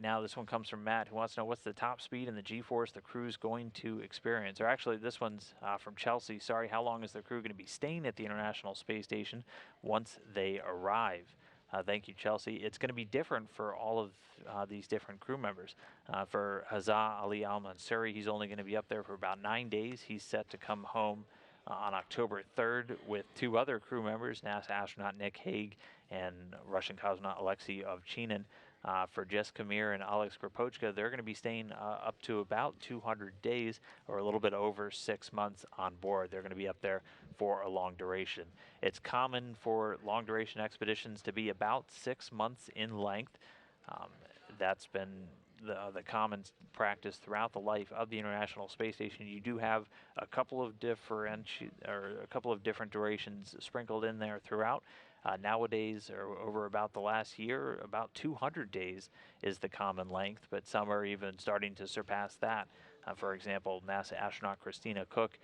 Right now, this one comes from Matt, who wants to know what's the top speed and the G-force the crew's going to experience. Or actually, this one's from Chelsea. Sorry, how long is the crew going to be staying at the International Space Station once they arrive? Thank you, Chelsea. It's going to be different for all of these different crew members. For Hazzaa Ali Almansoori, he's only going to be up there for about 9 days. He's set to come home on October 3rd with 2 other crew members, NASA astronaut Nick Hague and Russian cosmonaut Alexei Ovchinin. For Jessica Meir and Oleg Skripochka, they're going to be staying up to about 200 days, or a little bit over 6 months on board. They're going to be up there for a long duration. It's common for long duration expeditions to be about 6 months in length. That's been the common practice throughout the life of the International Space Station. You do have a couple of different durations sprinkled in there throughout. Nowadays, or over about the last year, about 200 days is the common length, but some are even starting to surpass that. For example, NASA astronaut Christina Cook,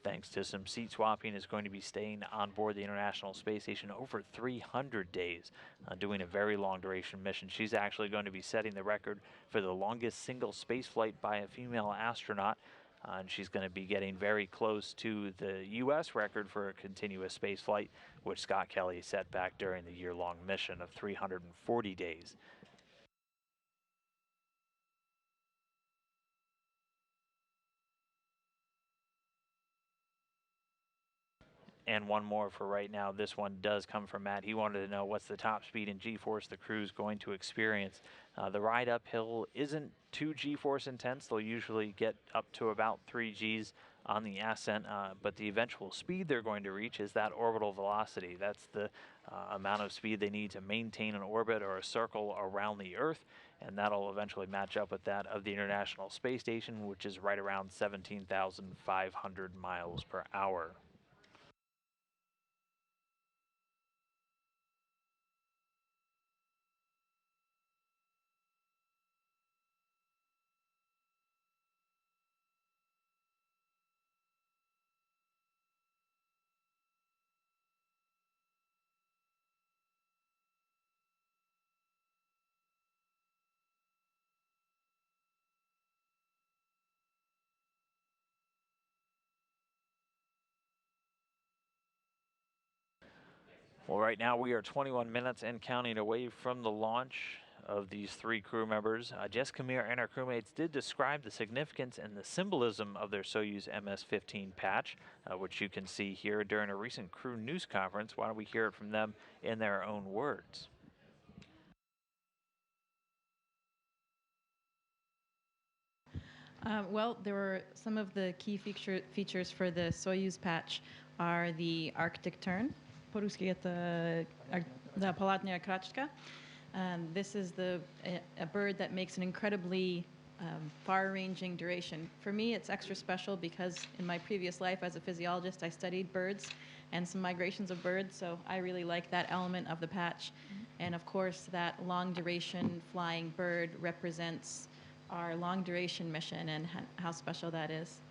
thanks to some seat swapping, is going to be staying on board the International Space Station over 300 days, doing a very long duration mission. She's actually going to be setting the record for the longest single space flight by a female astronaut. And she's going to be getting very close to the U.S. record for a continuous space flight, which Scott Kelly set back during the year-long mission of 340 days. And one more for right now. This one does come from Matt. He wanted to know what's the top speed and G-force the crew's going to experience. The ride uphill isn't too G-force intense. They'll usually get up to about 3 Gs on the ascent, but the eventual speed they're going to reach is that orbital velocity. That's the amount of speed they need to maintain an orbit or a circle around the Earth, and that'll eventually match up with that of the International Space Station, which is right around 17,500 miles per hour. Well, right now we are 21 minutes and counting away from the launch of these 3 crew members. Jessica Meir and her crewmates did describe the significance and the symbolism of their Soyuz MS-15 patch, which you can see here during a recent crew news conference. Why don't we hear it from them in their own words? Well, there were some of the key features for the Soyuz patch are the Arctic tern. По-русски это полатная крачка. This is a bird that makes an incredibly far-ranging duration. For me, it's extra special because in my previous life as a physiologist, I studied birds and some migrations of birds, so I really like that element of the patch. And of course, that long-duration flying bird represents our long-duration mission and how special that is.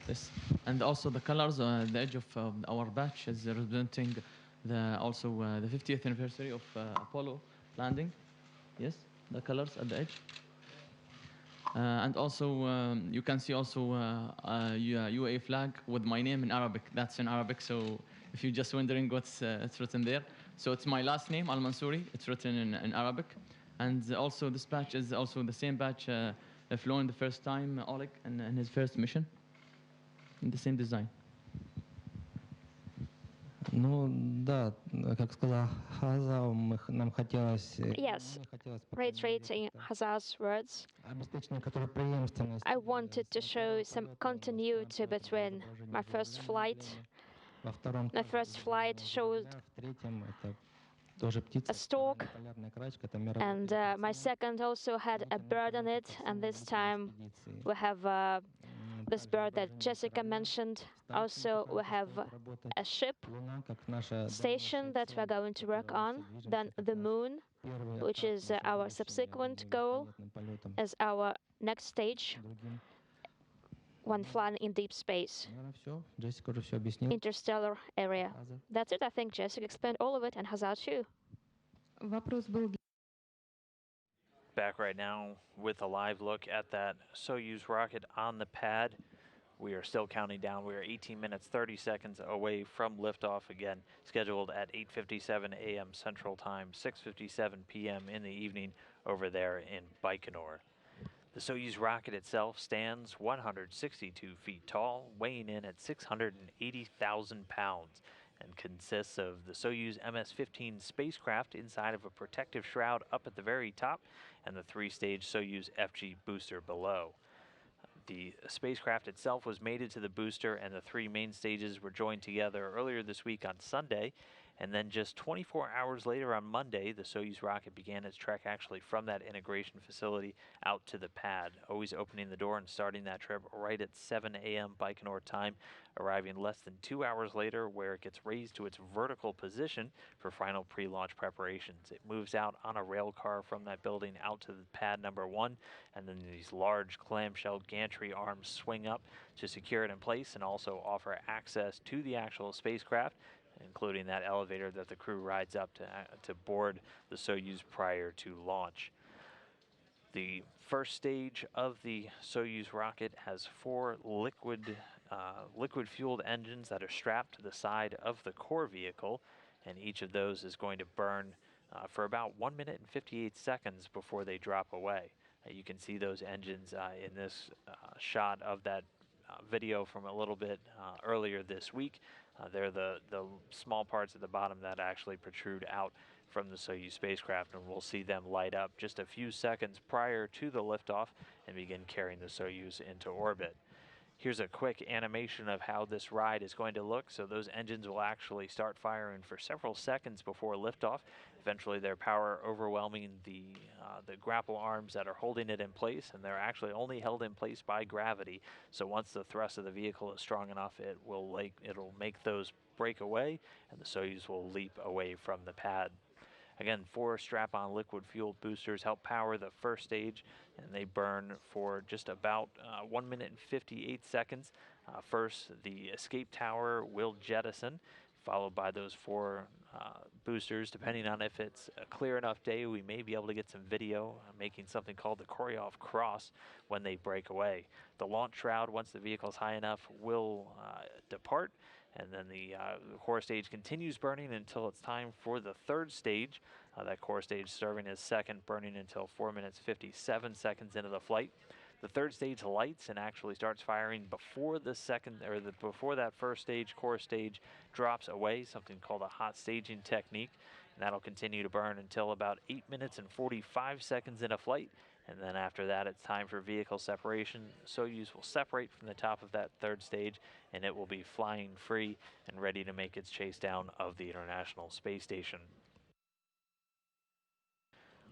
This and also the colors, the edge of our batch is representing the 50th anniversary of Apollo landing. Yes, the colors at the edge. And also you can see also a UAE flag with my name in Arabic. That's in Arabic, so if you're just wondering what's it's written there. So it's my last name, Almansoori. It's written in Arabic. And also this batch is also the same batch flown the first time Oleg in his first mission. In the same design. Ну да, как сказала Хаза, нам хотелось. Yes, reiterating Hazzaa's words, I wanted to show some continuity between my first flight. My first flight showed a stork, and my second also had a bird on it, and this time we have this bird that Jessica mentioned. Also, we have a ship station that we're going to work on, then the moon, which is our subsequent goal as our next stage. when flying in deep space, Наверное, все. Джессика уже все объяснила. interstellar area. That's it. I think Jessica explained all of it, and Hazzaa too. Вопрос был Back right now with a live look at that Soyuz rocket on the pad. We are still counting down. We are 18 minutes, 30 seconds away from liftoff again, scheduled at 8:57 a.m. Central Time, 6:57 p.m. in the evening over there in Baikonur. The Soyuz rocket itself stands 162 feet tall, weighing in at 680,000 pounds, and consists of the Soyuz MS-15 spacecraft inside of a protective shroud up at the very top, and the three-stage Soyuz FG booster below. The spacecraft itself was mated to the booster, and the three main stages were joined together earlier this week on Sunday. And then just 24 hours later on Monday, the Soyuz rocket began its trek actually from that integration facility out to the pad, always opening the door and starting that trip right at 7 a.m. Baikonur time, arriving less than 2 hours later where it gets raised to its vertical position for final pre-launch preparations. It moves out on a rail car from that building out to the pad number 1, and then these large clamshell gantry arms swing up to secure it in place and also offer access to the actual spacecraft, including that elevator that the crew rides up to board the Soyuz prior to launch. The first stage of the Soyuz rocket has 4 liquid-fueled engines that are strapped to the side of the core vehicle, and each of those is going to burn for about 1 minute and 58 seconds before they drop away. You can see those engines in this shot of that video from a little bit earlier this week. They're the small parts at the bottom that actually protrude out from the Soyuz spacecraft, and we'll see them light up just a few seconds prior to the liftoff and begin carrying the Soyuz into orbit. Here's a quick animation of how this ride is going to look. So those engines will actually start firing for several seconds before liftoff. Eventually, their power overwhelming the grapple arms that are holding it in place, and they're actually only held in place by gravity. So once the thrust of the vehicle is strong enough, it'll make those break away, and the Soyuz will leap away from the pad. Again, 4 strap-on liquid-fueled boosters help power the first stage, and they burn for just about 1 minute and 58 seconds. First, the escape tower will jettison, followed by those 4 boosters. Depending on if it's a clear enough day, we may be able to get some video making something called the Koryov cross when they break away. The launch shroud, once the vehicle is high enough, will depart, and then the core stage continues burning until it's time for the third stage. That core stage serving as second, burning until 4 minutes 57 seconds into the flight. The third stage lights and actually starts firing before before that first stage, core stage, drops away, something called a hot staging technique. And that'll continue to burn until about 8 minutes and 45 seconds into flight. And then after that, it's time for vehicle separation. Soyuz will separate from the top of that third stage, and it will be flying free and ready to make its chase down of the International Space Station.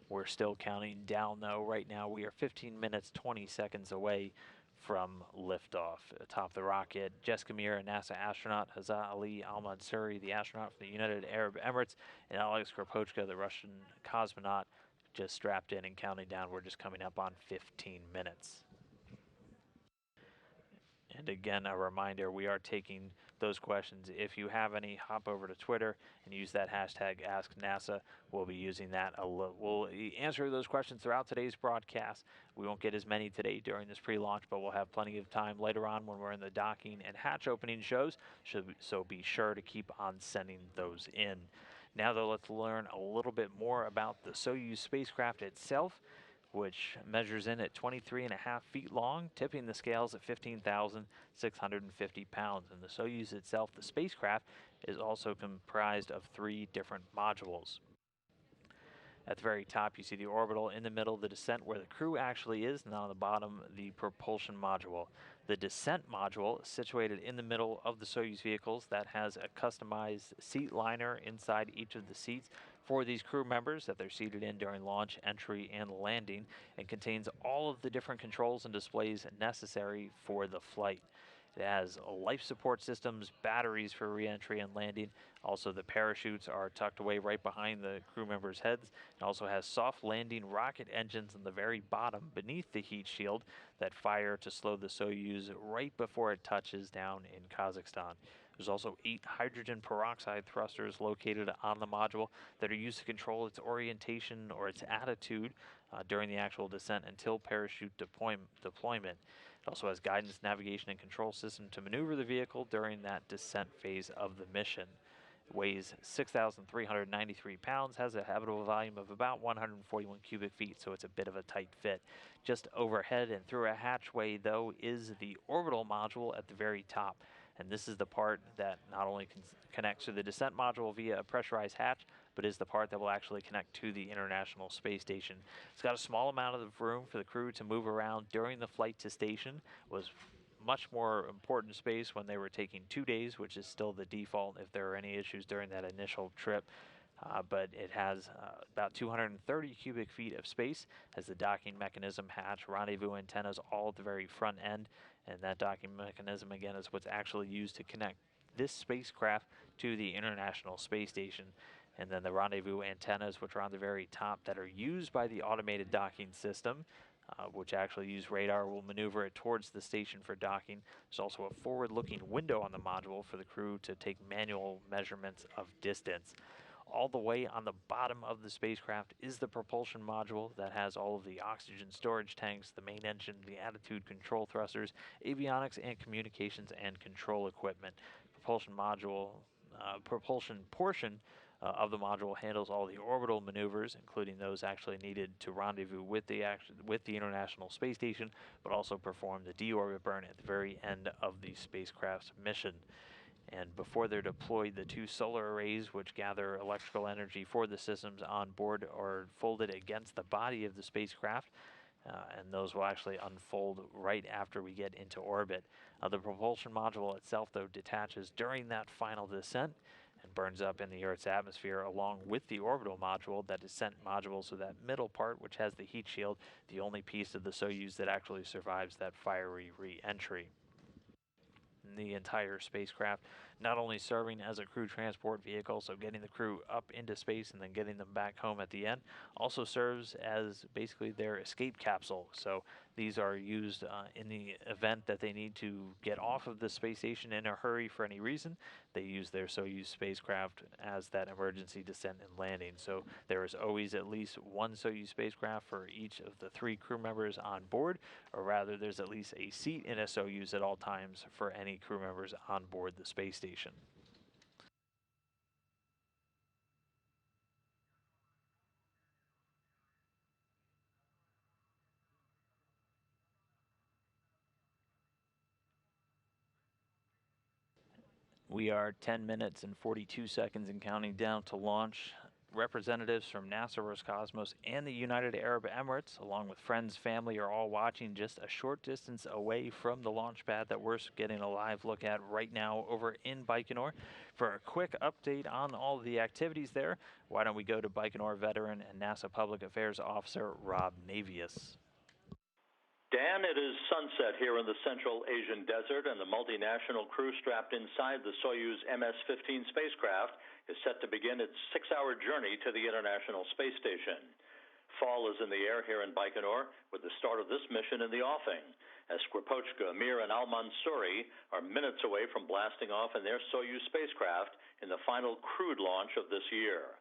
We're still counting down, though. Right now, we are 15 minutes, 20 seconds away from liftoff. Atop the rocket, Jessica Meir, a NASA astronaut, Hazzaa Ali Almansoori, the astronaut from the United Arab Emirates, and Oleg Skripochka, the Russian cosmonaut, just strapped in and counting down. We're just coming up on 15 minutes. And again, a reminder, we are taking those questions. If you have any, hop over to Twitter and use that hashtag AskNASA. We'll be using that. We'll answer those questions throughout today's broadcast. We won't get as many today during this pre-launch, but we'll have plenty of time later on when we're in the docking and hatch opening shows. So be sure to keep on sending those in. Now, though, let's learn a little bit more about the Soyuz spacecraft itself, which measures in at 23.5 feet long, tipping the scales at 15,650 pounds. And the Soyuz itself, the spacecraft, is also comprised of 3 different modules. At the very top, you see the orbital, in the middle, the descent where the crew actually is, and on the bottom, the propulsion module. The descent module is situated in the middle of the Soyuz vehicles that has a customized seat liner inside each of the seats for these crew members that they're seated in during launch, entry, and landing, and contains all of the different controls and displays necessary for the flight. It has life support systems, batteries for re-entry and landing. Also, the parachutes are tucked away right behind the crew members' heads. It also has soft landing rocket engines on the very bottom beneath the heat shield that fire to slow the Soyuz right before it touches down in Kazakhstan. There's also 8 hydrogen peroxide thrusters located on the module that are used to control its orientation or its attitude during the actual descent until parachute deployment. It also has guidance, navigation, and control system to maneuver the vehicle during that descent phase of the mission. It weighs 6,393 pounds, has a habitable volume of about 141 cubic feet, so it's a bit of a tight fit. Just overhead and through a hatchway, though, is the orbital module at the very top. And this is the part that not only connects to the descent module via a pressurized hatch, but is the part that will actually connect to the International Space Station. It's got a small amount of room for the crew to move around during the flight to station. It was much more important space when they were taking 2 days, which is still the default if there are any issues during that initial trip. But it has about 230 cubic feet of space, has the docking mechanism, hatch, rendezvous antennas all at the very front end, and that docking mechanism, again, is what's actually used to connect this spacecraft to the International Space Station. And then the rendezvous antennas, which are on the very top, that are used by the automated docking system, which actually use radar, will maneuver it towards the station for docking. There's also a forward-looking window on the module for the crew to take manual measurements of distance. All the way on the bottom of the spacecraft is the propulsion module that has all of the oxygen storage tanks, the main engine, the attitude control thrusters, avionics, and communications and control equipment. Propulsion portion of the module handles all the orbital maneuvers, including those actually needed to rendezvous with the International Space Station, but also perform the deorbit burn at the very end of the spacecraft's mission. And before they're deployed, the 2 solar arrays, which gather electrical energy for the systems on board, are folded against the body of the spacecraft, and those will actually unfold right after we get into orbit. The propulsion module itself, though, detaches during that final descent and burns up in the Earth's atmosphere along with the orbital module, that descent module, so that middle part, which has the heat shield, the only piece of the Soyuz that actually survives that fiery re-entry. The entire spacecraft, not only serving as a crew transport vehicle, so getting the crew up into space and then getting them back home at the end, also serves as basically their escape capsule. So these are used in the event that they need to get off of the space station in a hurry for any reason. They use their Soyuz spacecraft as that emergency descent and landing. So there is always at least 1 Soyuz spacecraft for each of the 3 crew members on board, or rather there's at least a seat in a Soyuz at all times for any crew members on board the space station. We are 10 minutes and 42 seconds and counting down to launch. Representatives from NASA, Roscosmos, and the United Arab Emirates, along with friends, family, are all watching just a short distance away from the launch pad that we're getting a live look at right now over in Baikonur. For a quick update on all of the activities there, why don't we go to Baikonur veteran and NASA Public Affairs Officer Rob Navius. Dan, it is sunset here in the Central Asian desert, and the multinational crew strapped inside the Soyuz MS-15 spacecraft is set to begin its 6-hour journey to the International Space Station. Fall is in the air here in Baikonur, with the start of this mission in the offing, as Skripochka, Meir, and Almansoori are minutes away from blasting off in their Soyuz spacecraft in the final crewed launch of this year.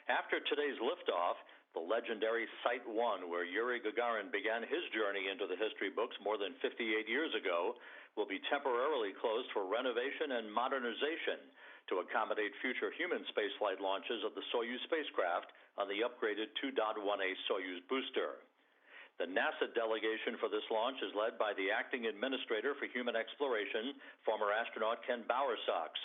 After today's liftoff, the legendary Site 1, where Yuri Gagarin began his journey into the history books more than 58 years ago, will be temporarily closed for renovation and modernization to accommodate future human spaceflight launches of the Soyuz spacecraft on the upgraded 2.1A Soyuz booster. The NASA delegation for this launch is led by the Acting Administrator for Human Exploration, former astronaut Ken Bowersox.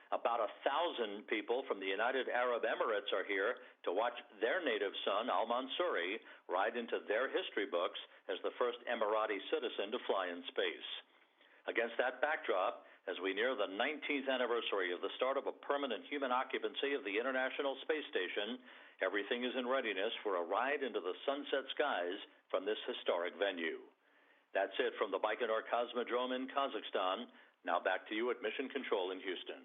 About 1,000 people from the United Arab Emirates are here to watch their native son, Almansoori, ride into their history books as the first Emirati citizen to fly in space. Against that backdrop, as we near the 19th anniversary of the start of a permanent human occupancy of the International Space Station, everything is in readiness for a ride into the sunset skies from this historic venue. That's it from the Baikonur Cosmodrome in Kazakhstan. Now back to you at Mission Control in Houston.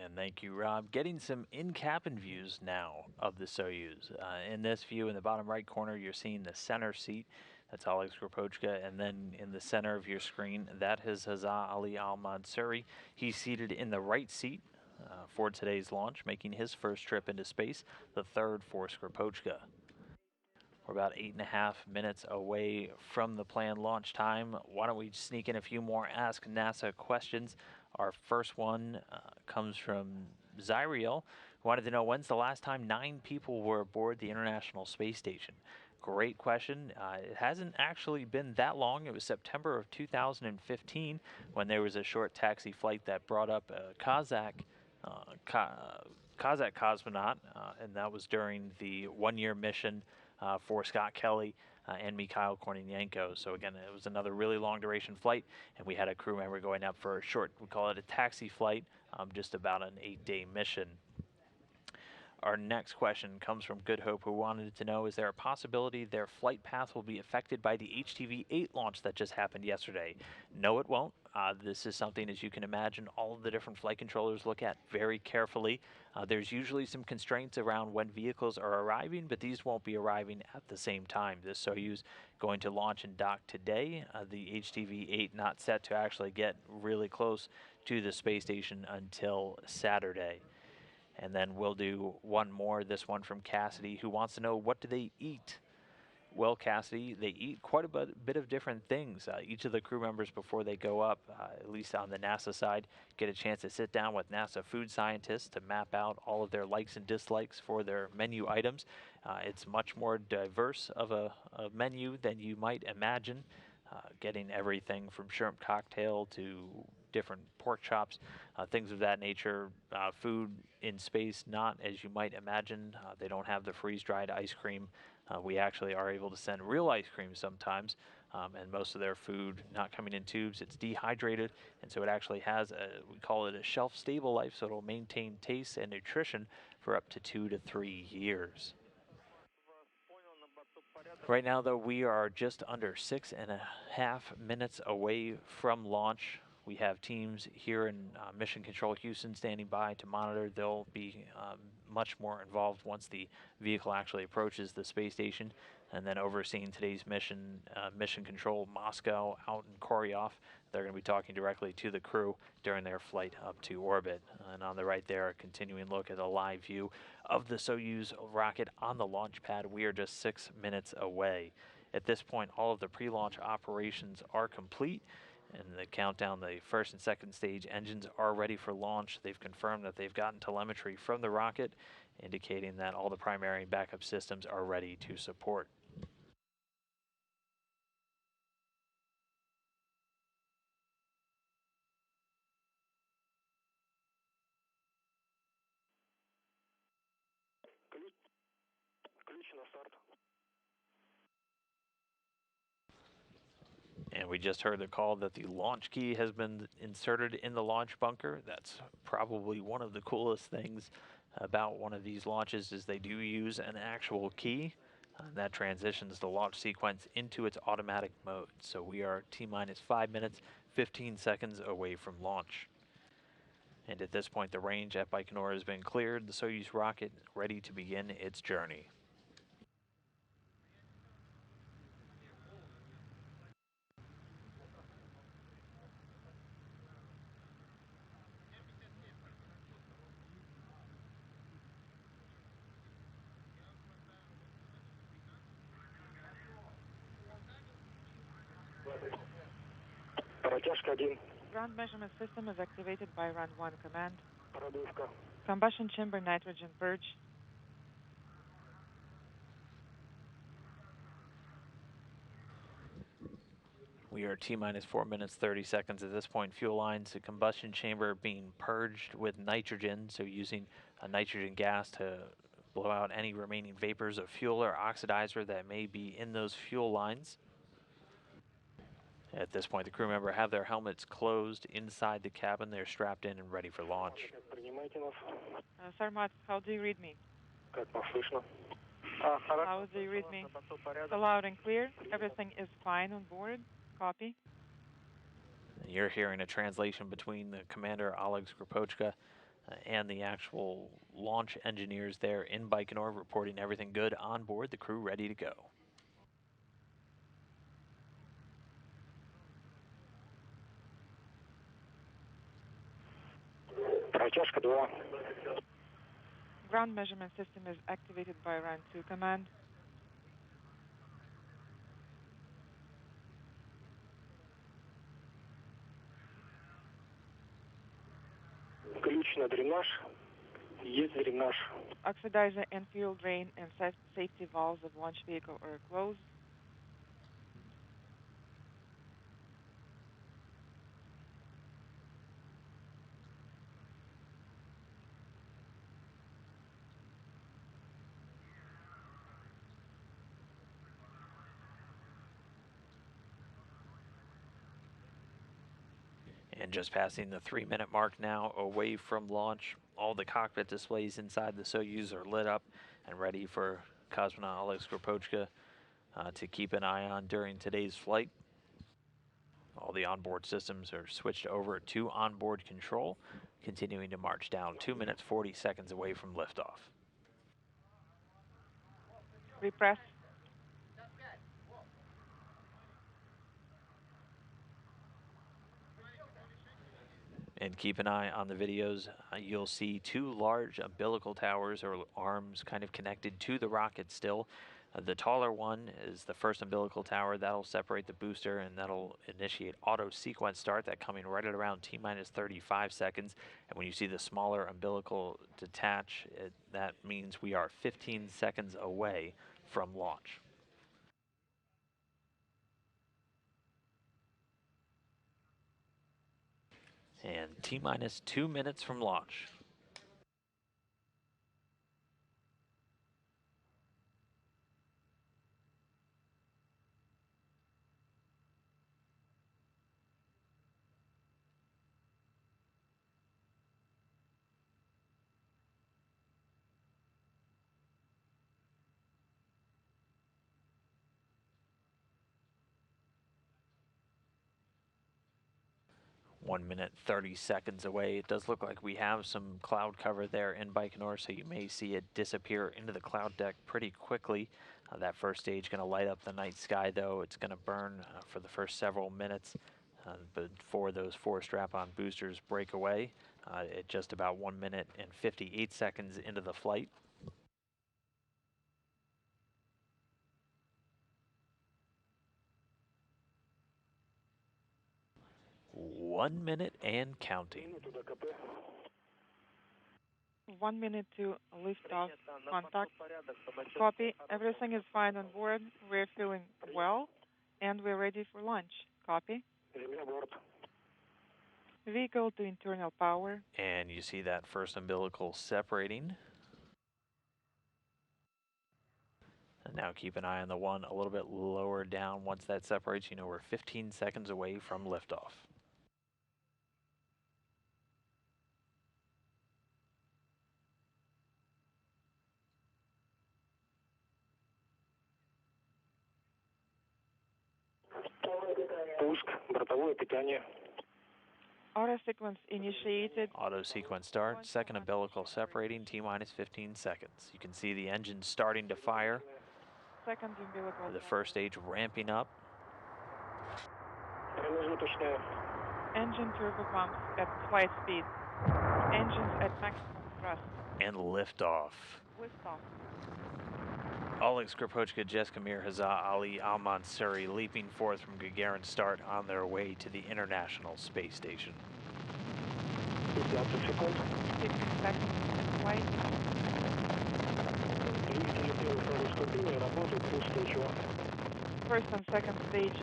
And thank you, Rob. Getting some in-cabin views now of the Soyuz. In this view, in the bottom right corner, you're seeing the center seat. That's Oleg Skripochka. And then in the center of your screen, that is Hazzaa Ali Almansoori. He's seated in the right seat for today's launch, making his first trip into space, the third for Skripochka. We're about 8.5 minutes away from the planned launch time. Why don't we sneak in a few more Ask NASA questions? Our first one comes from Zyriel, who wanted to know, when's the last time 9 people were aboard the International Space Station? Great question. It hasn't actually been that long. It was September of 2015 when there was a short taxi flight that brought up a Kazakh cosmonaut, and that was during the one-year mission for Scott Kelly and Mikhail Kornienko. So again, it was another really long duration flight, and we had a crew member going up for a short, we call it a taxi flight, just about an 8-day mission. Our next question comes from Good Hope, who wanted to know, is there a possibility their flight path will be affected by the HTV-8 launch that just happened yesterday? No, it won't. This is something, as you can imagine, all of the different flight controllers look at very carefully. There's usually some constraints around when vehicles are arriving, but these won't be arriving at the same time. This Soyuz going to launch and dock today. The HTV-8 not set to actually get really close to the space station until Saturday. And then we'll do one more, this one from Cassidy, who wants to know, what do they eat? Well, Cassidy, they eat quite a bit of different things. Each of the crew members, before they go up, at least on the NASA side, get a chance to sit down with NASA food scientists to map out all of their likes and dislikes for their menu items. It's much more diverse of a menu than you might imagine, getting everything from shrimp cocktail to different pork chops, things of that nature. Food in space, not as you might imagine. They don't have the freeze-dried ice cream. We actually are able to send real ice cream sometimes, and most of their food not coming in tubes. It's dehydrated, and so it actually has we call it a shelf-stable life, so it'll maintain taste and nutrition for up to 2 to 3 years. Right now, though, we are just under 6.5 minutes away from launch. We have teams here in Mission Control Houston standing by to monitor. They'll be much more involved once the vehicle actually approaches the space station, and then overseeing today's mission, Mission Control Moscow out in Koryov. They're going to be talking directly to the crew during their flight up to orbit. And on the right there, a continuing look at a live view of the Soyuz rocket on the launch pad. We are just 6 minutes away. At this point, all of the pre-launch operations are complete. And the countdown, the first and second stage engines are ready for launch. They've confirmed that they've gotten telemetry from the rocket, indicating that all the primary and backup systems are ready to support. And we just heard the call that the launch key has been inserted in the launch bunker. That's probably one of the coolest things about one of these launches, is they do use an actual key. That transitions the launch sequence into its automatic mode. So we are T-minus 5 minutes, 15 seconds away from launch. And at this point, the range at Baikonur has been cleared. The Soyuz rocket ready to begin its journey. Ground measurement system is activated by Run 1 command. Combustion chamber nitrogen purge. We are T-minus 4 minutes, 30 seconds at this point. Fuel lines, the combustion chamber being purged with nitrogen, so using a nitrogen gas to blow out any remaining vapors of fuel or oxidizer that may be in those fuel lines. At this point, the crew member have their helmets closed inside the cabin. They're strapped in and ready for launch. Sarmat, how do you read me? How do you read me? Loud and clear. Everything is fine on board. Copy. You're hearing a translation between the commander, Oleg Skripochka, and the actual launch engineers there in Baikonur, reporting everything good on board, the crew ready to go. Ground measurement system is activated by Run 2 command. Ключ на дренаж. Есть дренаж. Oxidizer and fuel drain and safety valves of launch vehicle are closed. And just passing the 3-minute mark now away from launch. All the cockpit displays inside the Soyuz are lit up and ready for cosmonaut Oleg Skripochka to keep an eye on during today's flight. All the onboard systems are switched over to onboard control, continuing to march down 2 minutes 40 seconds away from liftoff. Repress. And keep an eye on the videos. You'll see 2 large umbilical towers or arms kind of connected to the rocket still. The taller one is the first umbilical tower. That'll separate the booster and that'll initiate auto sequence start. That coming right at around T-minus 35 seconds. And when you see the smaller umbilical detach, that means we are 15 seconds away from launch. And T-minus 2 minutes from launch. One minute, 30 seconds away. It does look like we have some cloud cover there in Baikonur, so you may see it disappear into the cloud deck pretty quickly. That first stage going to light up the night sky, though. It's going to burn for the first several minutes before those 4 strap-on boosters break away at just about 1 minute and 58 seconds into the flight. 1 minute and counting. 1 minute to liftoff contact. Copy. Everything is fine on board. We're feeling well, and we're ready for launch. Copy. Vehicle to internal power. And you see that first umbilical separating. And now keep an eye on the one a little bit lower down. Once that separates, you know we're 15 seconds away from liftoff. Пуск. Бортовое питание. Auto sequence initiated. Auto sequence start. Second umbilical separating. T-minus 15 seconds. You can see the engine starting to fire. Second umbilical. The first stage ramping up. Промежуточная. Engine turbo pumps at flight speed. Engines at maximum thrust. And liftoff. Liftoff. Oleg Skripochka, Jessica Meir, Hazzaa Ali Almansoori leaping forth from Gagarin start on their way to the International Space Station. 15 секунд. 15 seconds in flight. Двигатели первой и второй ступени работают устойчиво. First and second stage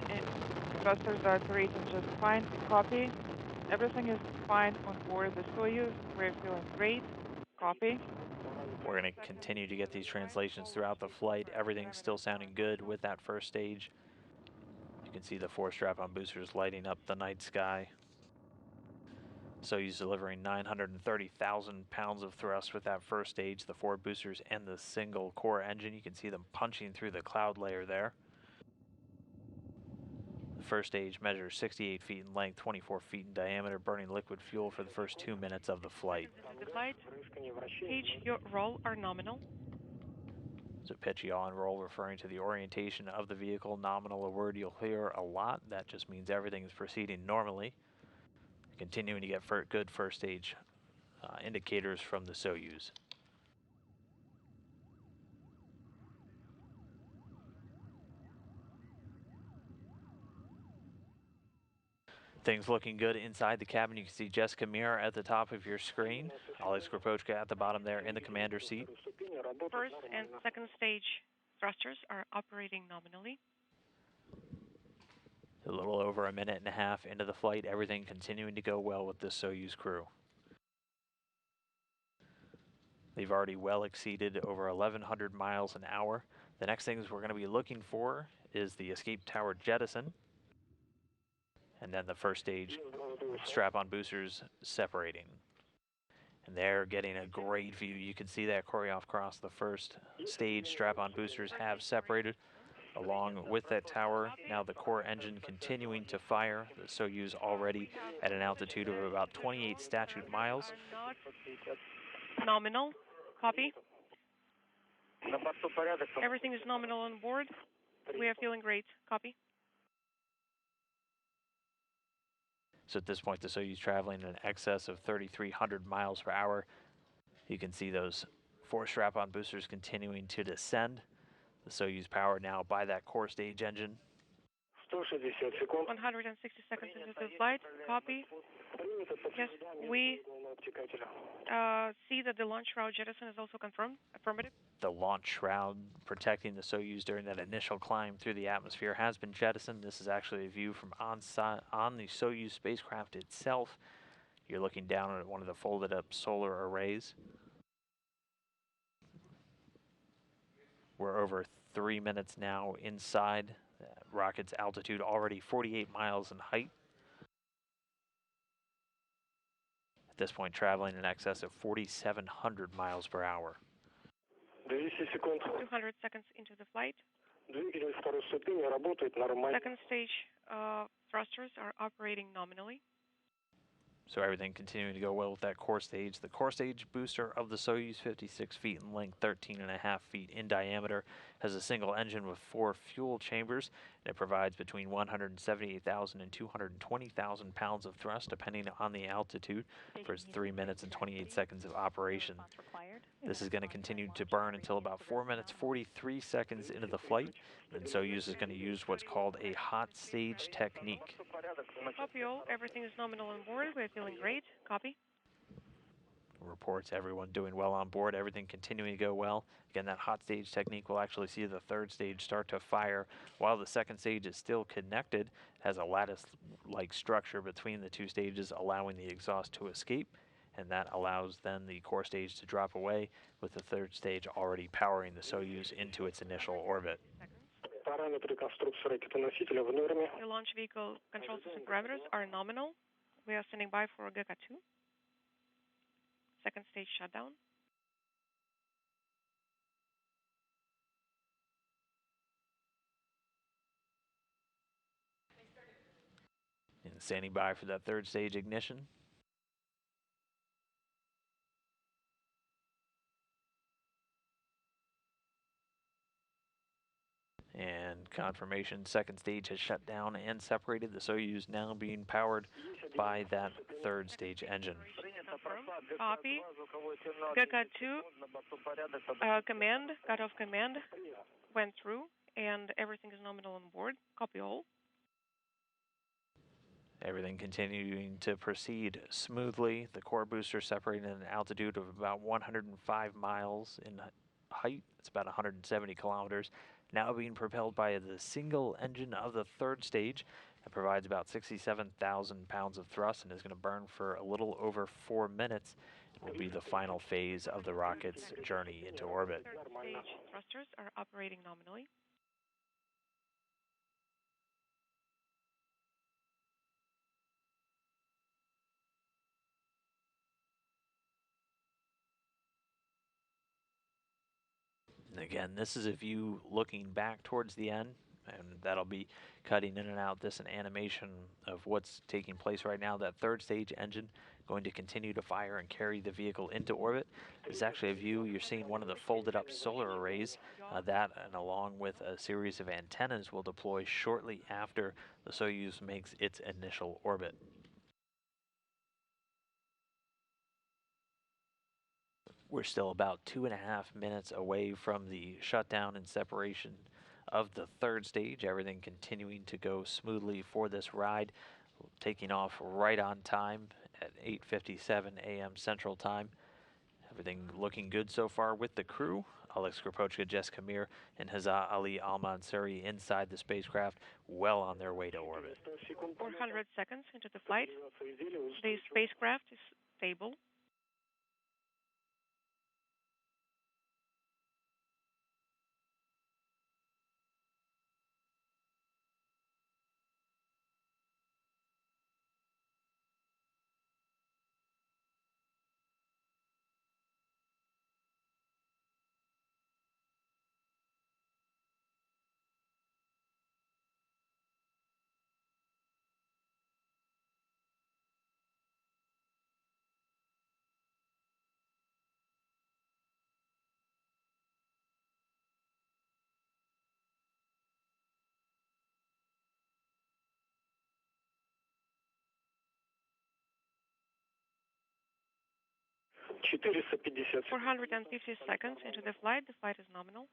thrusters are operating just fine. Copy. Everything is fine on board the Soyuz. We're feeling great. Copy. We're going to continue to get these translations throughout the flight. Everything's still sounding good with that first stage. You can see the 4 strap-on boosters lighting up the night sky. Soyuz delivering 930,000 pounds of thrust with that first stage, the 4 boosters and the single core engine. You can see them punching through the cloud layer there. The first stage measures 68 feet in length, 24 feet in diameter, burning liquid fuel for the first 2 minutes of the flight. The flight, pitch, your roll are nominal. So pitch, yaw, and roll referring to the orientation of the vehicle. Nominal, a word you'll hear a lot. That just means everything is proceeding normally. Continuing to get good first stage indicators from the Soyuz. Things looking good inside the cabin. You can see Jessica Meir at the top of your screen. Oleg Skripochka at the bottom there in the commander's seat. First and second stage thrusters are operating nominally. A little over a minute and a half into the flight, everything continuing to go well with the Soyuz crew. They've already well exceeded over 1,100 miles an hour. The next things we're going to be looking for is the escape tower jettison, and then the first stage strap-on boosters separating. And they're getting a great view. You can see that choreograph across the first stage. Strap-on boosters have separated along with that tower. Now the core engine continuing to fire. The Soyuz already at an altitude of about 28 statute miles. Nominal. Copy. Everything is nominal on board. We are feeling great. Copy. So at this point, the Soyuz traveling in excess of 3,300 miles per hour. You can see those 4 strap-on boosters continuing to descend. The Soyuz powered now by that core stage engine. 160 seconds into the flight. Copy. Yes, we see that the launch route jettison is also confirmed. Affirmative. The launch shroud protecting the Soyuz during that initial climb through the atmosphere has been jettisoned. This is actually a view from on the Soyuz spacecraft itself. You're looking down at one of the folded up solar arrays. We're over 3 minutes now inside. The rocket's altitude already 48 miles in height. At this point, traveling in excess of 4,700 miles per hour. 200 seconds into the flight. Second stage thrusters are operating nominally. So everything continuing to go well with that core stage. The core stage booster of the Soyuz, 56 feet in length, 13.5 feet in diameter, has a single engine with 4 fuel chambers, and it provides between 178,000 and 220,000 pounds of thrust, depending on the altitude, for its 3 minutes and 28 seconds of operation. This is going to continue to burn until about 4 minutes, 43 seconds into the flight, and Soyuz is going to use what's called a hot stage technique. Copy all. Everything is nominal on board. We're feeling great. Copy. Reports everyone doing well on board, everything continuing to go well. Again, that hot stage technique will actually see the third stage start to fire while the second stage is still connected. It has a lattice-like structure between the 2 stages, allowing the exhaust to escape, and that allows then the core stage to drop away, with the third stage already powering the Soyuz into its initial orbit. The launch vehicle control system parameters are nominal. We are standing by for GK2. Second stage shutdown. And standing by for that third stage ignition. And confirmation, second stage has shut down and separated. The Soyuz now being powered by that third stage engine. Copy. GK2 command, cutoff command went through, and everything is nominal on board. Copy all. Everything continuing to proceed smoothly. The core booster separating at an altitude of about 105 miles in height. It's about 170 kilometers. Now being propelled by the single engine of the third stage. It provides about 67,000 pounds of thrust and is going to burn for a little over 4 minutes. It will be the final phase of the rocket's journey into orbit. Third stage thrusters are operating nominally. And again, this is a view looking back towards the end, and that'll be cutting in and out this an animation of what's taking place right now. That third stage engine going to continue to fire and carry the vehicle into orbit. This is actually a view, you're seeing one of the folded up solar arrays. That, and along with a series of antennas, will deploy shortly after the Soyuz makes its initial orbit. We're still about 2.5 minutes away from the shutdown and separation of the third stage. Everything continuing to go smoothly for this ride, taking off right on time at 8:57 a.m. Central Time. Everything looking good so far with the crew. Oleg Skripochka, Jessica Meir, and Hazzaa Ali Almansoori inside the spacecraft, well on their way to orbit. 400 seconds into the flight. The spacecraft is stable. $450. 450 seconds into the flight. The flight is nominal.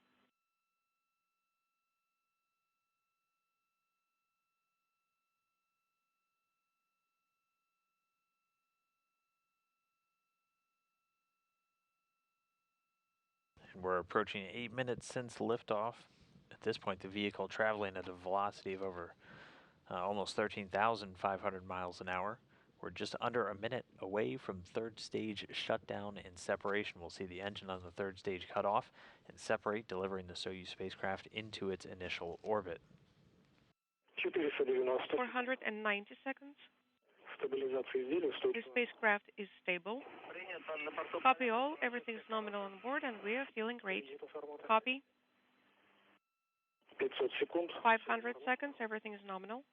And we're approaching 8 minutes since liftoff. At this point, the vehicle traveling at a velocity of over almost 13,500 miles an hour. We're just under a minute away from third stage shutdown and separation. We'll see the engine on the third stage cut off and separate, delivering the Soyuz spacecraft into its initial orbit. 490 seconds. The spacecraft is stable. Copy all. Everything's nominal on board, and we are feeling great. Copy. 500 seconds. Everything is nominal.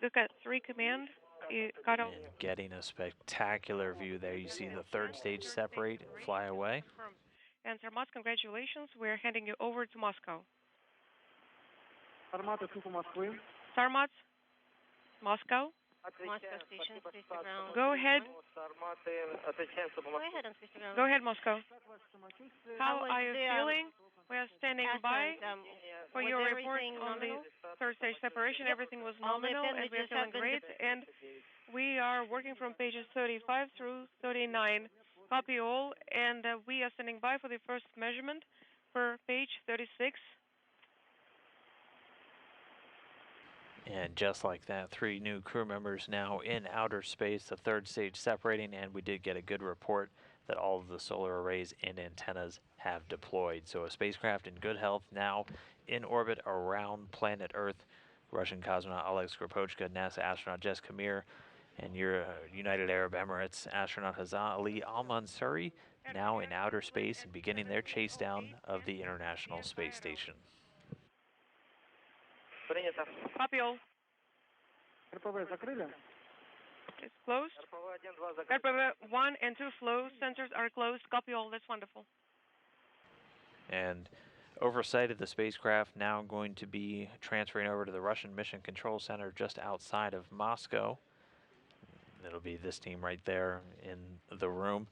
Look at 3 command. Cut off. And getting a spectacular view there. You see the third stage separate and fly away. And Sarmat, congratulations. We're handing you over to Moscow. Sarmat, Moscow. Moscow station, face the ground. Go ahead. Go ahead and face the ground. Go ahead, Moscow. How was are you the, feeling? We are standing by Ascent, for was your report everything on the nominal? third stage separation. Everything was All the nominal, and we are appendages feeling have been great. And we are working from pages 35 through 39. Copy all, and we are standing by for the first measurement for page 36. And just like that, 3 new crew members now in outer space, the third stage separating, and we did get a good report that all of the solar arrays and antennas have deployed. So a spacecraft in good health now in orbit around planet Earth. Russian cosmonaut Oleg Skripochka, NASA astronaut Jessica Meir, and your United Arab Emirates astronaut Hazzaa Ali Almansoori now in outer space and beginning their chase down of the International Space Station. Copy all. It's closed. RPV 1 and 2 flow sensors are closed. Copy all. That's wonderful. And oversight of the spacecraft now going to be transferring over to the Russian Mission Control Center just outside of Moscow. It'll be this team right there in the room.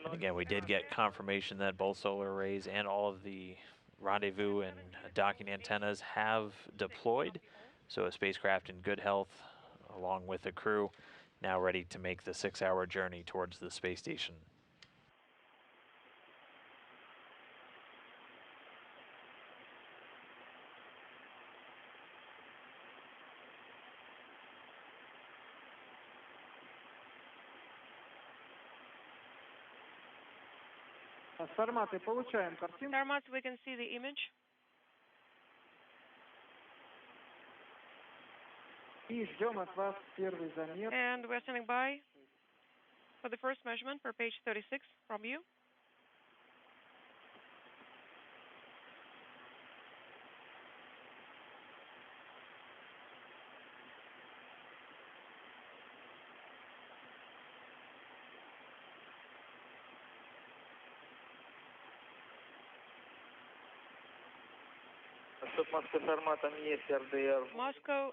And again, we did get confirmation that both solar arrays and all of the rendezvous and docking antennas have deployed. So a spacecraft in good health along with the crew now ready to make the 6-hour journey towards the space station. Сарматы, получаем картинку. Sarmats, we can see the image. И ждем от вас первый замер. And we're standing by for the first measurement per page 36 from you. Moscow,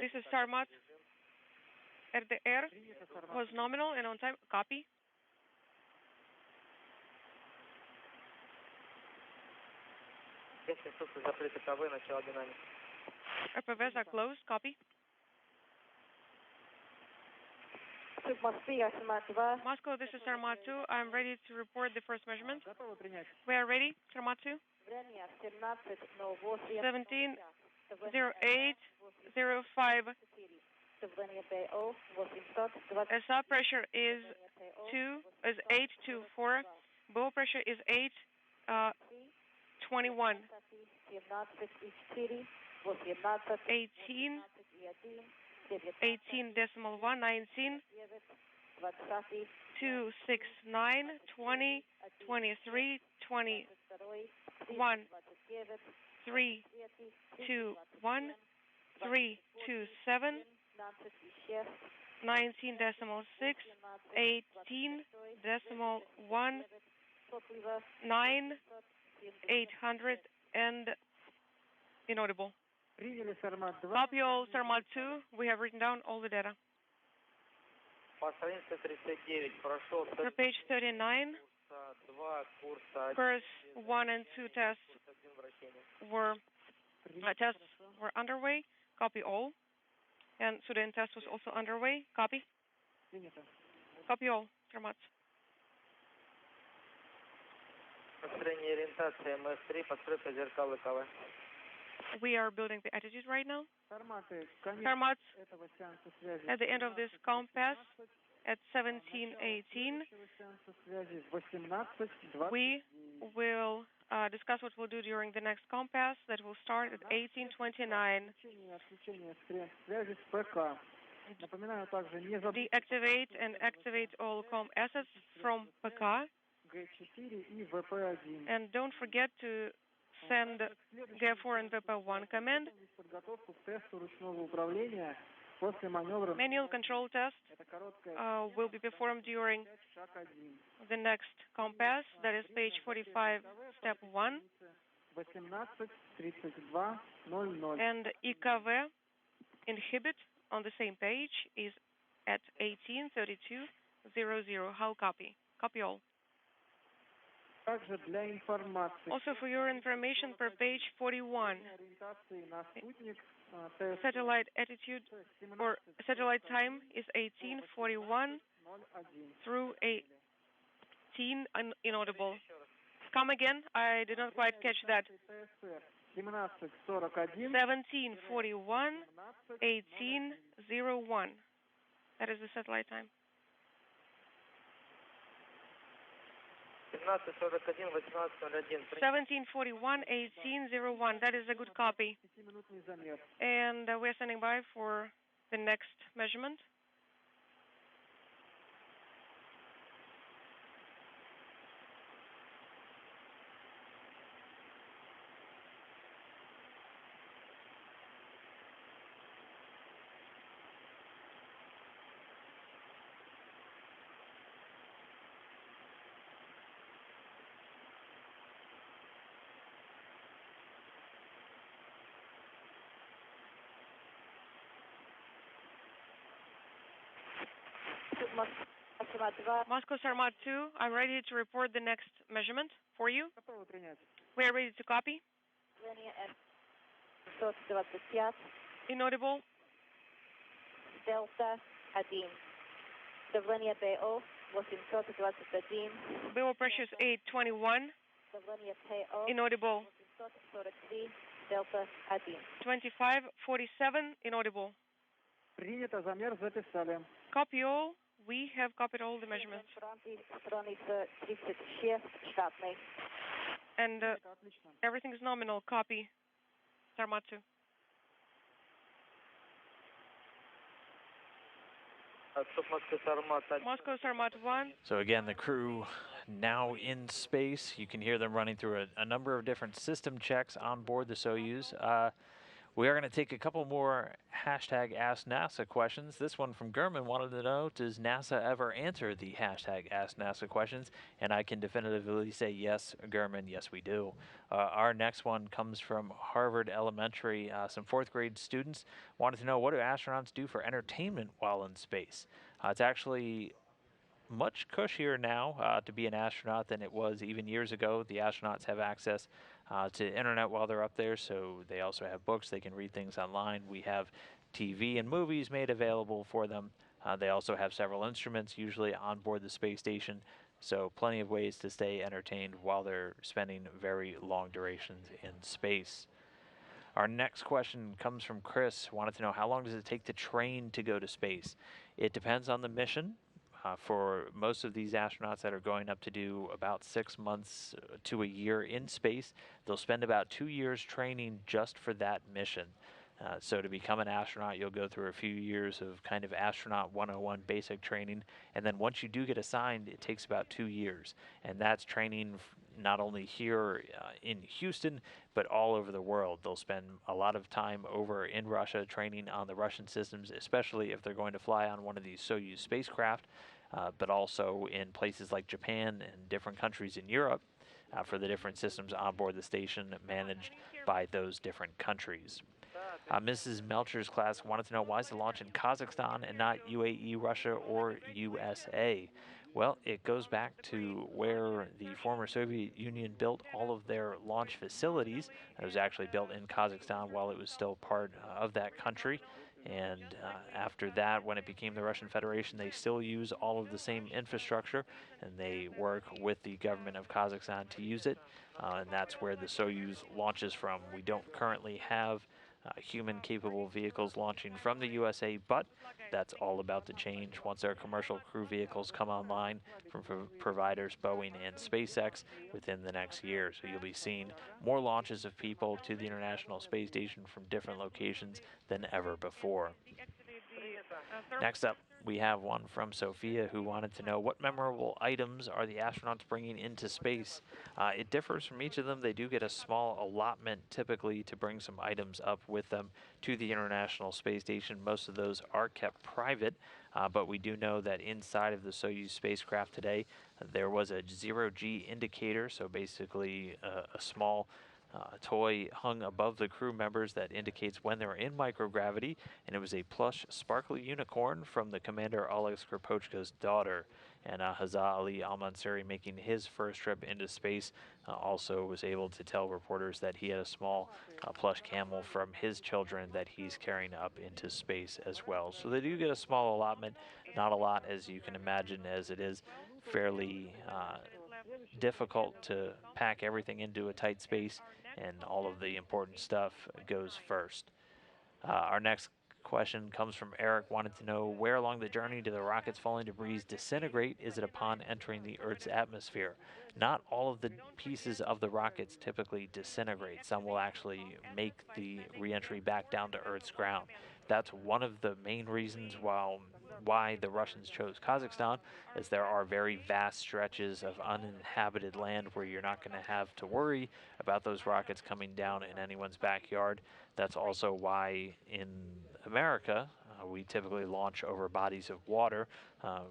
this is Sarmat. RDR was nominal and on time. Copy. RPVs are closed. Copy. Moscow, this is Sarmat 2. I'm ready to report the first measurement. We are ready, Sarmat 2. 17:08:05. SR pressure is 824. Bow pressure is 821. 18.119. 269 20 23 21 3 2 1 3 2 7 19.6 18.1 9 800 and inaudible. Copy all Sarmat 2. We have written down all the data. For page 39, course 1 and 2 tests were underway. Copy all. And Sudan test was also underway. Copy. Copy all. Sarmat. We are building the attitude right now. Sarmats, at the end of this compass at 17:18, we will discuss what we'll do during the next compass that will start at 18:29. Deactivate and activate all COM assets from PK. And don't forget to send GEF4 and VP1 command. Manual control test will be performed during the next compass, that is page 45, step 1. And EKV inhibit on the same page is at 18:32:00. How copy? Copy all. Also, for your information, per page 41, satellite attitude or satellite time is 18:41 through 18 inaudible. Come again? I did not quite catch that. 17:41, 18:01. That is the satellite time. 17:41, 18:01. That is a good copy. And we're standing by for the next measurement. Moscow Sarmat 2, I'm ready to report the next measurement for you. We are ready to copy. Inaudible. Delta 1. Давление БО 821. BO pressure is 821. Давление ПО Inaudible. 843. Delta 1. 2547. Inaudible. Принято, замер записали. Copy all. We have copied all the measurements. And everything is nominal. Copy. Sarmat 2. Moscow Sarmat 1. So again, the crew now in space. You can hear them running through a number of different system checks on board the Soyuz. We are going to take a couple more hashtag Ask NASA questions. This one from Gurman wanted to know, does NASA ever answer the hashtag Ask NASA questions? And I can definitively say yes, Gurman, yes we do. Our next one comes from Harvard Elementary. Some fourth grade students wanted to know, what do astronauts do for entertainment while in space? It's actually much cushier now to be an astronaut than it was even years ago. The astronauts have access to internet while they're up there, so they also have books. They can read things online. We have TV and movies made available for them. They also have several instruments usually on board the space station, so plenty of ways to stay entertained while they're spending very long durations in space. Our next question comes from Chris. Wanted to know, how long does it take to train to go to space? It depends on the mission. For most of these astronauts that are going up to do about 6 months to a year in space, they'll spend about 2 years training just for that mission. So to become an astronaut, you'll go through a few years of kind of astronaut 101 basic training, and then once you do get assigned, it takes about 2 years, and that's training not only here in Houston, but all over the world. They'll spend a lot of time over in Russia training on the Russian systems, especially if they're going to fly on one of these Soyuz spacecraft, but also in places like Japan and different countries in Europe for the different systems on board the station managed by those different countries. Mrs. Melcher's class wanted to know, why is the launch in Kazakhstan and not UAE, Russia, or USA? Well, it goes back to where the former Soviet Union built all of their launch facilities. It was actually built in Kazakhstan while it was still part of that country. And after that, when it became the Russian Federation, they still use all of the same infrastructure, and they work with the government of Kazakhstan to use it. And that's where the Soyuz launches from. We don't currently have human-capable vehicles launching from the USA, but that's all about to change once our commercial crew vehicles come online from providers Boeing and SpaceX within the next year. So you'll be seeing more launches of people to the International Space Station from different locations than ever before. Next up, we have one from Sophia who wanted to know, what memorable items are the astronauts bringing into space? It differs from each of them. They do get a small allotment typically to bring some items up with them to the International Space Station. Most of those are kept private, but we do know that inside of the Soyuz spacecraft today, there was a zero-G indicator, so basically a small toy hung above the crew members that indicates when they're in microgravity, and it was a plush, sparkly unicorn from the commander Oleg Skripochka's daughter. And Hazzaa Ali Almansoori, making his first trip into space, also was able to tell reporters that he had a small plush camel from his children that he's carrying up into space as well. So they do get a small allotment, not a lot as you can imagine, as it is fairly difficult to pack everything into a tight space, and all of the important stuff goes first. Our next question comes from Eric. Wanted to know, where along the journey do the rocket's falling debris disintegrate? Is it upon entering the Earth's atmosphere? Not all of the pieces of the rockets typically disintegrate. Some will actually make the re-entry back down to Earth's ground. That's one of the main reasons why the Russians chose Kazakhstan, is there are very vast stretches of uninhabited land where you're not going to have to worry about those rockets coming down in anyone's backyard. That's also why in America we typically launch over bodies of water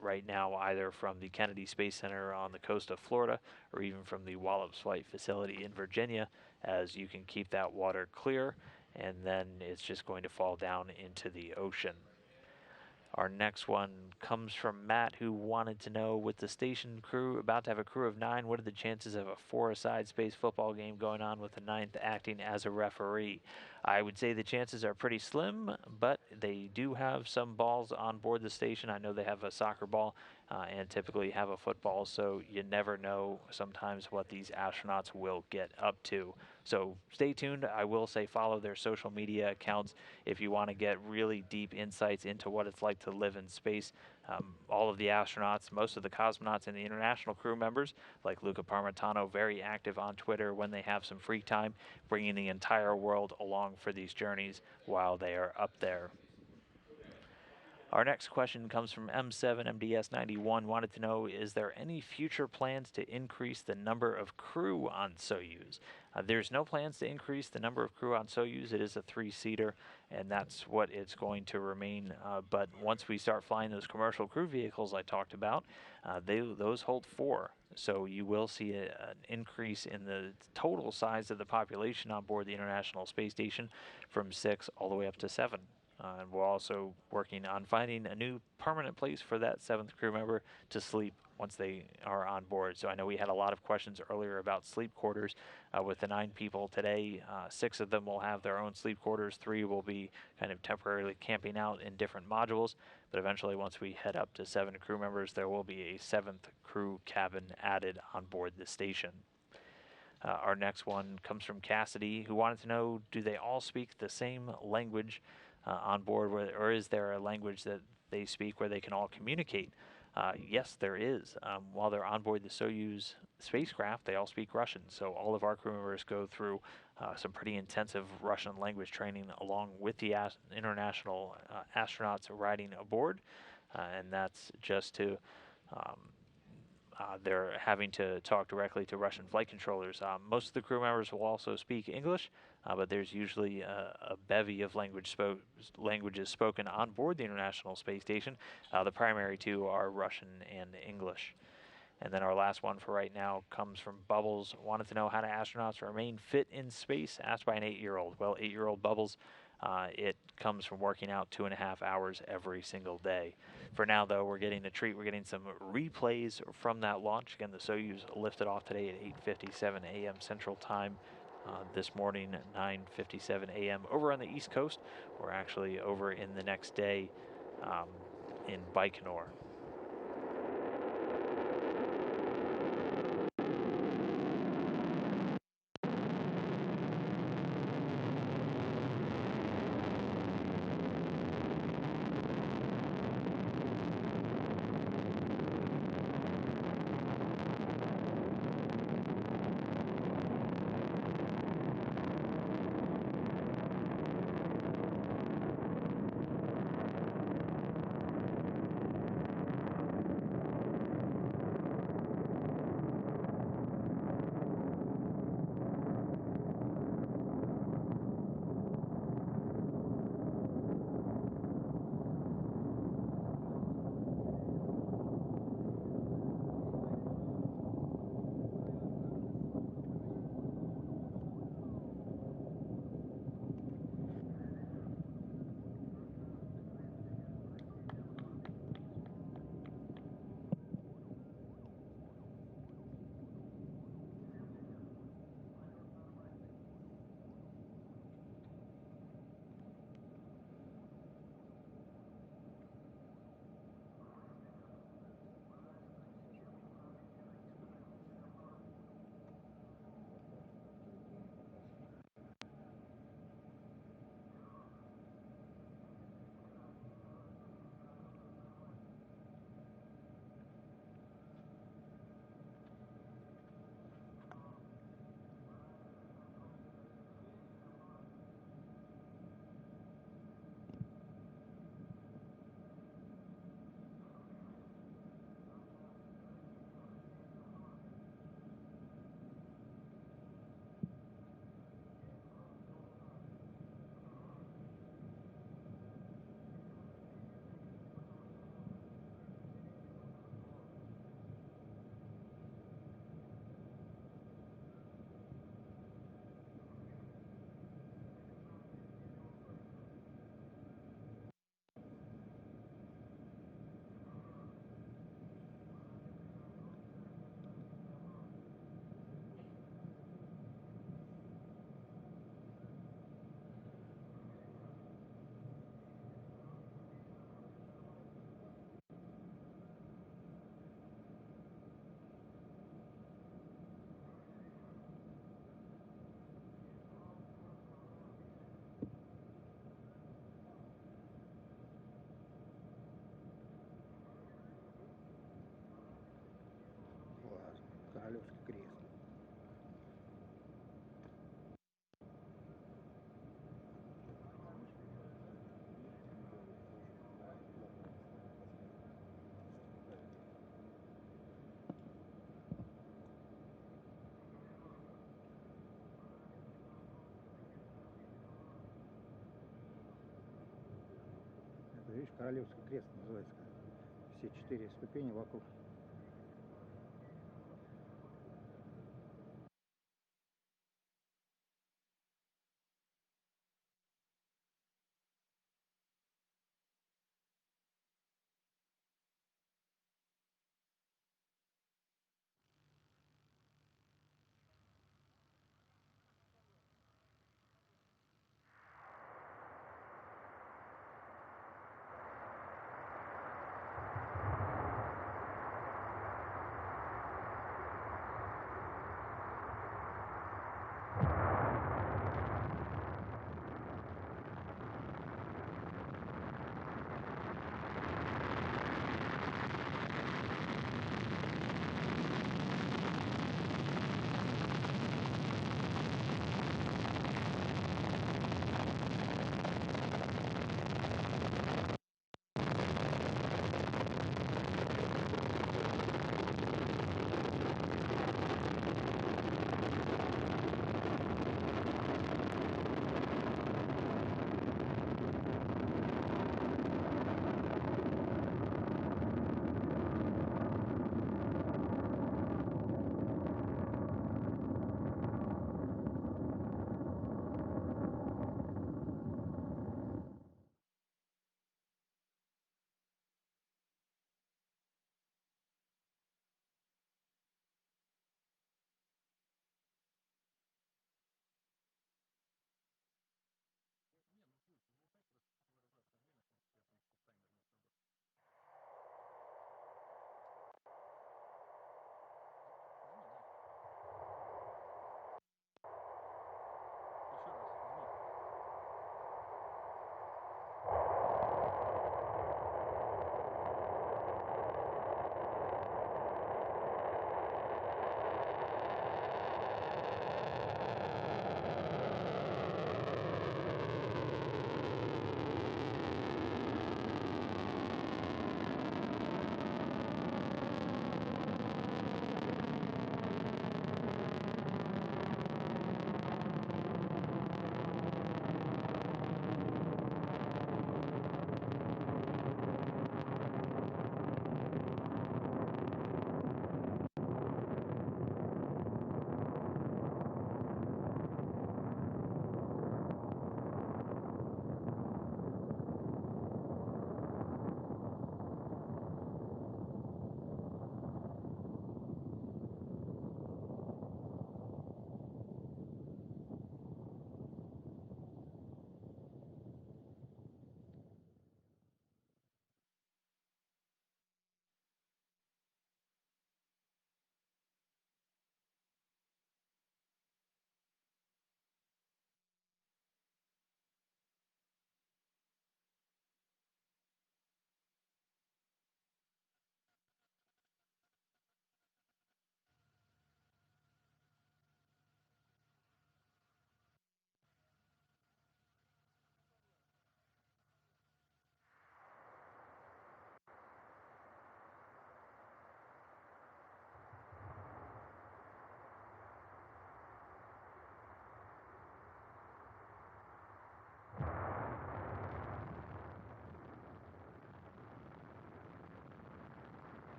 right now, either from the Kennedy Space Center on the coast of Florida or even from the Wallops Flight Facility in Virginia, as you can keep that water clear, and then it's just going to fall down into the ocean. Our next one comes from Matt, who wanted to know, with the station crew about to have a crew of 9, what are the chances of a 4-a-side space football game going on with the 9th acting as a referee? I would say the chances are pretty slim, but they do have some balls on board the station. I know they have a soccer ball and typically have a football, so you never know sometimes what these astronauts will get up to. So stay tuned. I will say follow their social media accounts if you want to get really deep insights into what it's like to live in space All of the astronauts, most of the cosmonauts and the international crew members, like Luca Parmitano, very active on Twitter when they have some free time, bringing the entire world along for these journeys while they are up there. Our next question comes from M7 MDS91. Wanted to know, is there any future plans to increase the number of crew on Soyuz? There's no plans to increase the number of crew on Soyuz. It is a 3-seater, and that's what it's going to remain. But once we start flying those commercial crew vehicles I talked about, those hold 4. So you will see an increase in the total size of the population on board the International Space Station from 6 all the way up to 7. And we're also working on finding a new permanent place for that 7th crew member to sleep once they are on board. So I know we had a lot of questions earlier about sleep quarters. With the 9 people today, 6 of them will have their own sleep quarters. 3 will be kind of temporarily camping out in different modules. But eventually, once we head up to 7 crew members, there will be a 7th crew cabin added on board the station. Our next one comes from Cassidy, who wanted to know, do they all speak the same language on board, or is there a language that they speak where they can all communicate? Yes, there is. While they're on board the Soyuz spacecraft, they all speak Russian, so all of our crew members go through some pretty intensive Russian language training along with the international astronauts riding aboard, and that's just to they're having to talk directly to Russian flight controllers. Most of the crew members will also speak English, but there's usually a bevy of languages spoken on board the International Space Station. The primary 2 are Russian and English. And then our last one for right now comes from Bubbles. Wanted to know, how do astronauts remain fit in space? Asked by an 8-year-old. Well, 8-year-old Bubbles, it comes from working out 2.5 hours every single day. For now, though, we're getting a treat. We're getting some replays from that launch. Again, the Soyuz lifted off today at 8:57 a.m. Central Time. This morning at 9:57 a.m. over on the East Coast. We're actually over in the next day in Baikonur. видишь, королевский крест называется. Все 4 ступени вокруг.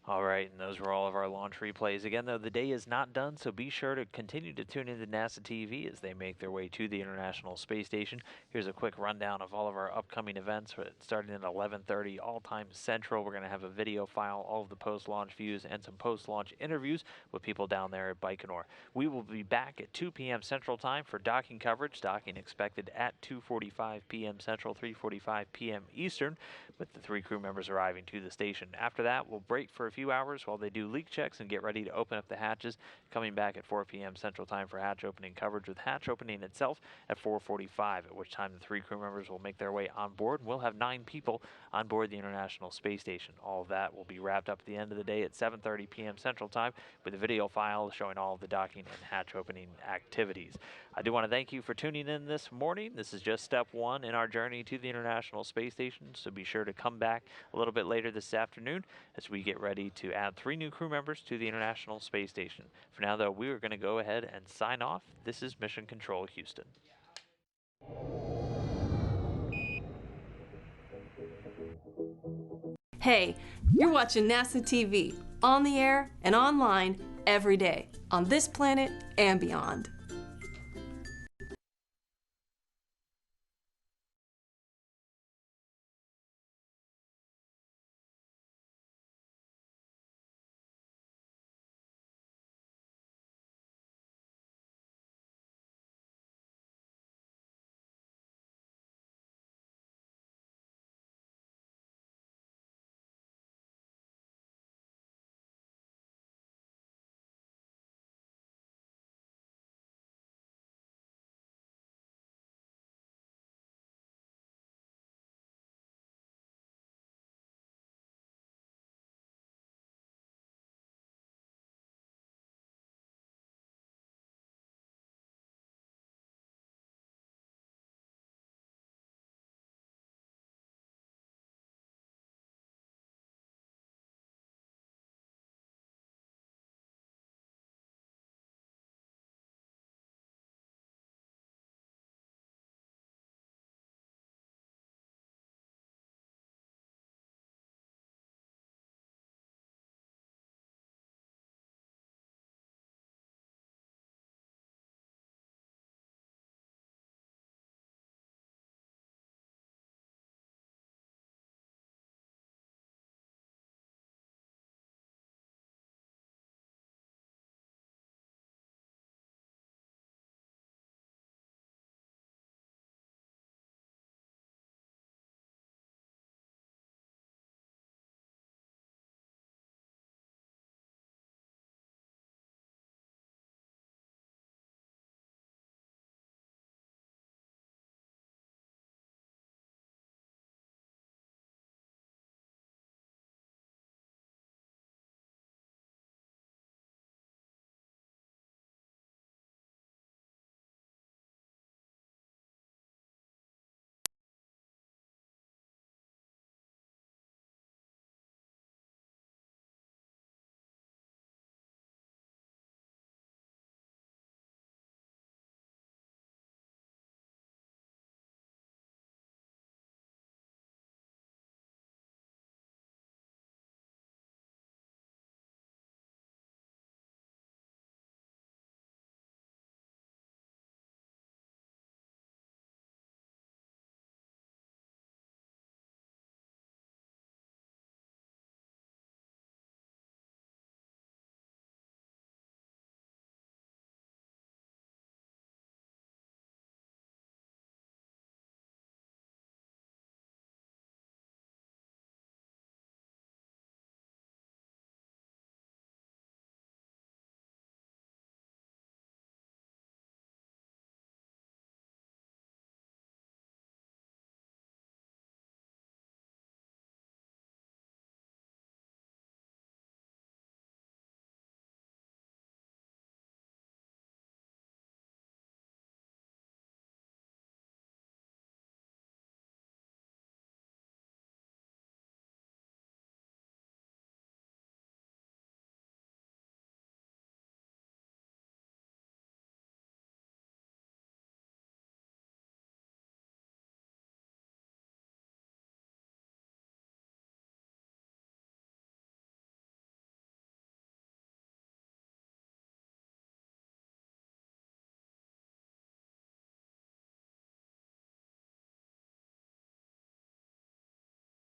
All right, and those were all of our launch replays. Again, though, the day is not done, so be sure to continue to tune into NASA TV as they make their way to the International Space Station. Here's a quick rundown of all of our upcoming events. Starting at 11:30 all-time Central, we're going to have a video file, all of the post-launch views, and some post-launch interviews with people down there at Baikonur. We will be back at 2 p.m. Central Time for docking coverage. Docking expected at 2:45 p.m. Central, 3:45 p.m. Eastern, with the 3 crew members arriving to the station. After that, we'll break for a few hours while they do leak checks and get ready to open up the hatches, coming back at 4 p.m. Central Time for hatch opening coverage, with hatch opening itself at 4:45, at which time the 3 crew members will make their way on board, and we'll have 9 people on board the International Space Station. All of that will be wrapped up at the end of the day at 7:30 p.m. Central Time with a video file showing all of the docking and hatch opening activities. I do want to thank you for tuning in this morning. This is just step 1 in our journey to the International Space Station, so be sure to come back a little bit later this afternoon as we get ready to add 3 new crew members to the International Space Station. For now, though, we are going to go ahead and sign off. This is Mission Control Houston. Hey, you're watching NASA TV, on the air and online every day, on this planet and beyond.